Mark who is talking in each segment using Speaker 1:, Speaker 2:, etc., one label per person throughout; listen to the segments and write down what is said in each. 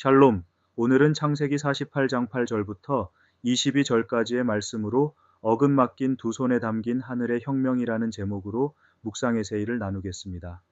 Speaker 1: 샬롬. 오늘은 창세기 48장 8절부터 22절까지의 말씀으로 어금 맡긴 두 손에 담긴 하늘의 혁명이라는 제목으로 묵상 에세이를 나누겠습니다.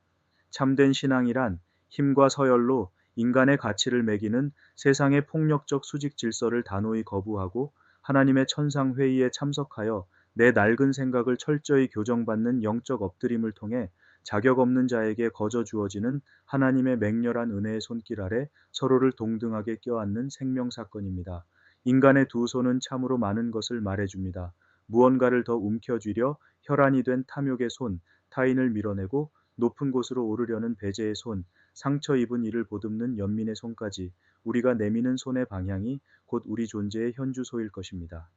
Speaker 1: 참된 신앙이란 힘과 서열로 인간의 가치를 매기는 세상의 폭력적 수직 질서를 단호히 거부하고 하나님의 천상 회의에 참석하여 내 낡은 생각을 철저히 교정받는 영적 엎드림을 통해 자격 없는 자에게 거저 주어지는 하나님의 맹렬한 은혜의 손길 아래 서로를 동등하게 껴안는 생명 사건입니다. 인간의 두 손은 참으로 많은 것을 말해줍니다. 무언가를 더 움켜쥐려 혈안이 된 탐욕의 손, 타인을 밀어내고 높은 곳으로 오르려는 배제의 손, 상처 입은 이를 보듬는 연민의 손까지 우리가 내미는 손의 방향이 곧 우리 존재의 현주소일 것입니다.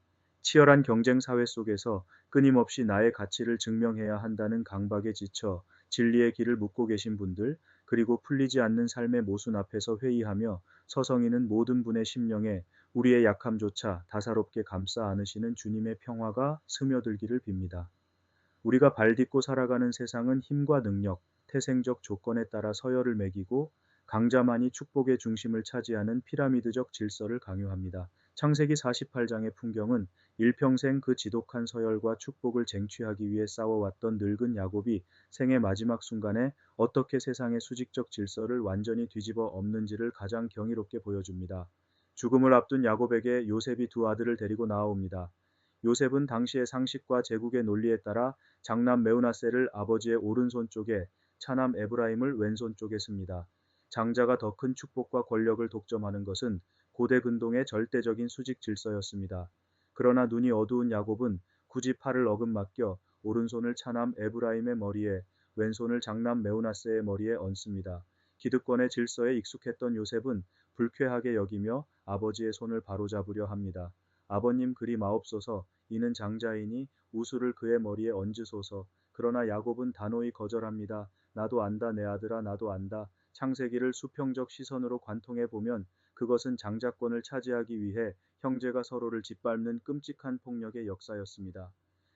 Speaker 1: 치열한 경쟁 사회 속에서 끊임없이 나의 가치를 증명해야 한다는 강박에 지쳐 진리의 길을 묻고 계신 분들, 그리고 풀리지 않는 삶의 모순 앞에서 회의하며 서성이는 모든 분의 심령에 우리의 약함조차 다사롭게 감싸 안으시는 주님의 평화가 스며들기를 빕니다. 우리가 발딛고 살아가는 세상은 힘과 능력, 태생적 조건에 따라 서열을 매기고 강자만이 축복의 중심을 차지하는 피라미드적 질서를 강요합니다. 창세기 48장의 풍경은 일평생 그 지독한 서열과 축복을 쟁취하기 위해 싸워왔던 늙은 야곱이 생의 마지막 순간에 어떻게 세상의 수직적 질서를 완전히 뒤집어 엎는지를 가장 경이롭게 보여줍니다. 죽음을 앞둔 야곱에게 요셉이 두 아들을 데리고 나아옵니다. 요셉은 당시의 상식과 제국의 논리에 따라 장남 메우나세를 아버지의 오른손 쪽에, 차남 에브라임을 왼손 쪽에 씁니다. 장자가 더 큰 축복과 권력을 독점하는 것은 고대 근동의 절대적인 수직 질서였습니다. 그러나 눈이 어두운 야곱은 굳이 팔을 어긋맡겨 오른손을 차남 에브라임의 머리에, 왼손을 장남 메우나세의 머리에 얹습니다. 기득권의 질서에 익숙했던 요셉은 불쾌하게 여기며 아버지의 손을 바로잡으려 합니다. 아버님 그리 마옵소서, 이는 장자이니 우수를 그의 머리에 얹으소서. 그러나 야곱은 단호히 거절합니다. 나도 안다 내 아들아, 나도 안다. 창세기를 수평적 시선으로 관통해 보면 그것은 장자권을 차지하기 위해 형제가 서로를 짓밟는 끔찍한 폭력의 역사였습니다.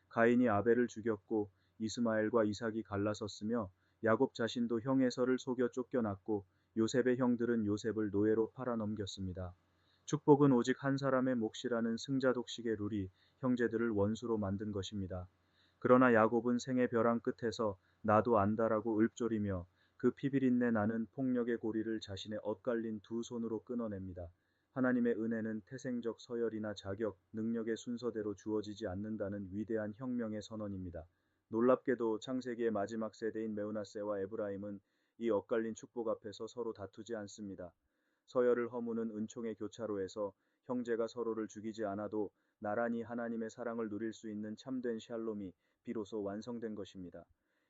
Speaker 1: 가인이 아벨을 죽였고 이스마엘과 이삭이 갈라섰으며 야곱 자신도 형 에서를 속여 쫓겨났고 요셉의 형들은 요셉을 노예로 팔아넘겼습니다. 축복은 오직 한 사람의 몫이라는 승자독식의 룰이 형제들을 원수로 만든 것입니다. 그러나 야곱은 생의 벼랑 끝에서 나도 안다라고 읊조리며 그 피비린내 나는 폭력의 고리를 자신의 엇갈린 두 손으로 끊어냅니다. 하나님의 은혜는 태생적 서열이나 자격, 능력의 순서대로 주어지지 않는다는 위대한 혁명의 선언입니다. 놀랍게도 창세기의 마지막 세대인 메우나세와 에브라임은 이 엇갈린 축복 앞에서 서로 다투지 않습니다. 서열을 허무는 은총의 교차로에서 형제가 서로를 죽이지 않아도 나란히 하나님의 사랑을 누릴 수 있는 참된 샬롬이 비로소 완성된 것입니다.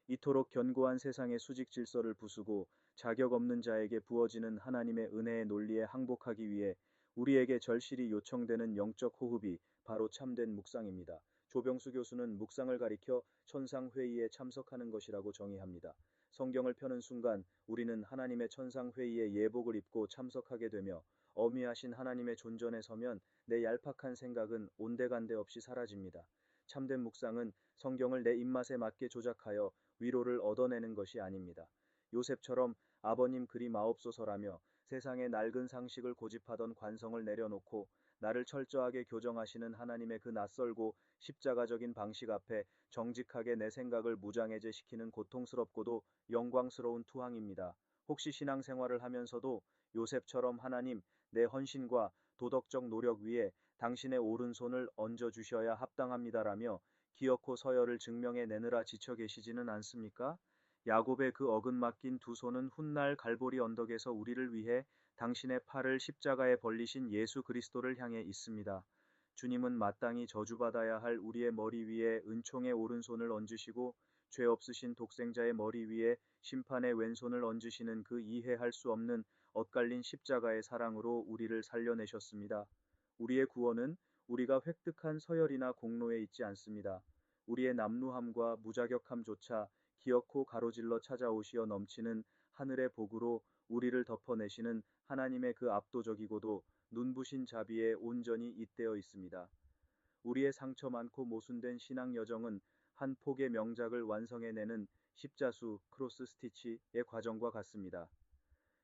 Speaker 1: 이토록 견고한 세상의 수직 질서를 부수고 자격 없는 자에게 부어지는 하나님의 은혜의 논리에 항복하기 위해 우리에게 절실히 요청되는 영적 호흡이 바로 참된 묵상입니다. 조병수 교수는 묵상을 가리켜 천상 회의에 참석하는 것이라고 정의합니다. 성경을 펴는 순간 우리는 하나님의 천상 회의에 예복을 입고 참석하게 되며 어미하신 하나님의 존전에 서면 내 얄팍한 생각은 온데간데 없이 사라집니다. 참된 묵상은 성경을 내 입맛에 맞게 조작하여 위로를 얻어내는 것이 아닙니다. 요셉처럼 아버님 그리 마옵소서라며 세상의 낡은 상식을 고집하던 관성을 내려놓고 나를 철저하게 교정하시는 하나님의 그 낯설고 십자가적인 방식 앞에 정직하게 내 생각을 무장해제시키는 고통스럽고도 영광스러운 투항입니다. 혹시 신앙생활을 하면서도 요셉처럼 하나님, 내 헌신과 도덕적 노력 위에 당신의 오른손을 얹어주셔야 합당합니다라며 기어코 서열을 증명해 내느라 지쳐 계시지는 않습니까? 야곱의 그 어긋맡긴 두 손은 훗날 갈보리 언덕에서 우리를 위해 당신의 팔을 십자가에 벌리신 예수 그리스도를 향해 있습니다. 주님은 마땅히 저주받아야 할 우리의 머리 위에 은총의 오른손을 얹으시고 죄 없으신 독생자의 머리 위에 심판의 왼손을 얹으시는 그 이해할 수 없는 엇갈린 십자가의 사랑으로 우리를 살려내셨습니다. 우리의 구원은 우리가 획득한 서열이나 공로에 있지 않습니다. 우리의 남루함과 무자격함조차 기어코 가로질러 찾아오시어 넘치는 하늘의 복으로 우리를 덮어내시는 하나님의 그 압도적이고도 눈부신 자비에 온전히 잇대어 있습니다. 우리의 상처 많고 모순된 신앙 여정은 한 폭의 명작을 완성해내는 십자수 크로스 스티치의 과정과 같습니다.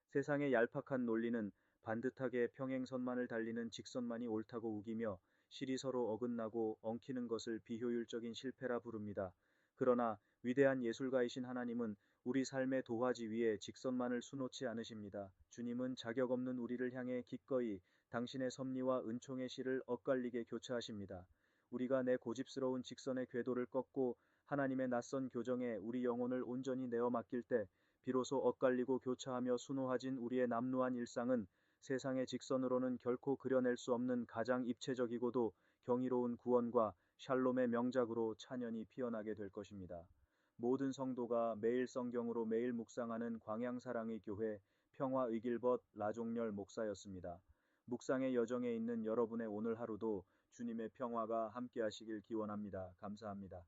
Speaker 1: 세상의 얄팍한 논리는 반듯하게 평행선만을 달리는 직선만이 옳다고 우기며 실이 서로 어긋나고 엉키는 것을 비효율적인 실패라 부릅니다. 그러나 위대한 예술가이신 하나님은 우리 삶의 도화지 위에 직선만을 수놓지 않으십니다. 주님은 자격 없는 우리를 향해 기꺼이 당신의 섭리와 은총의 실을 엇갈리게 교차하십니다. 우리가 내 고집스러운 직선의 궤도를 꺾고 하나님의 낯선 교정에 우리 영혼을 온전히 내어 맡길 때 비로소 엇갈리고 교차하며 순호해진 우리의 남루한 일상은 세상의 직선으로는 결코 그려낼 수 없는 가장 입체적이고도 경이로운 구원과 샬롬의 명작으로 찬연히 피어나게 될 것입니다. 모든 성도가 매일 성경으로 매일 묵상하는 광양사랑의 교회 평화의길벗 라종렬 목사였습니다. 묵상의 여정에 있는 여러분의 오늘 하루도 주님의 평화가 함께하시길 기원합니다. 감사합니다.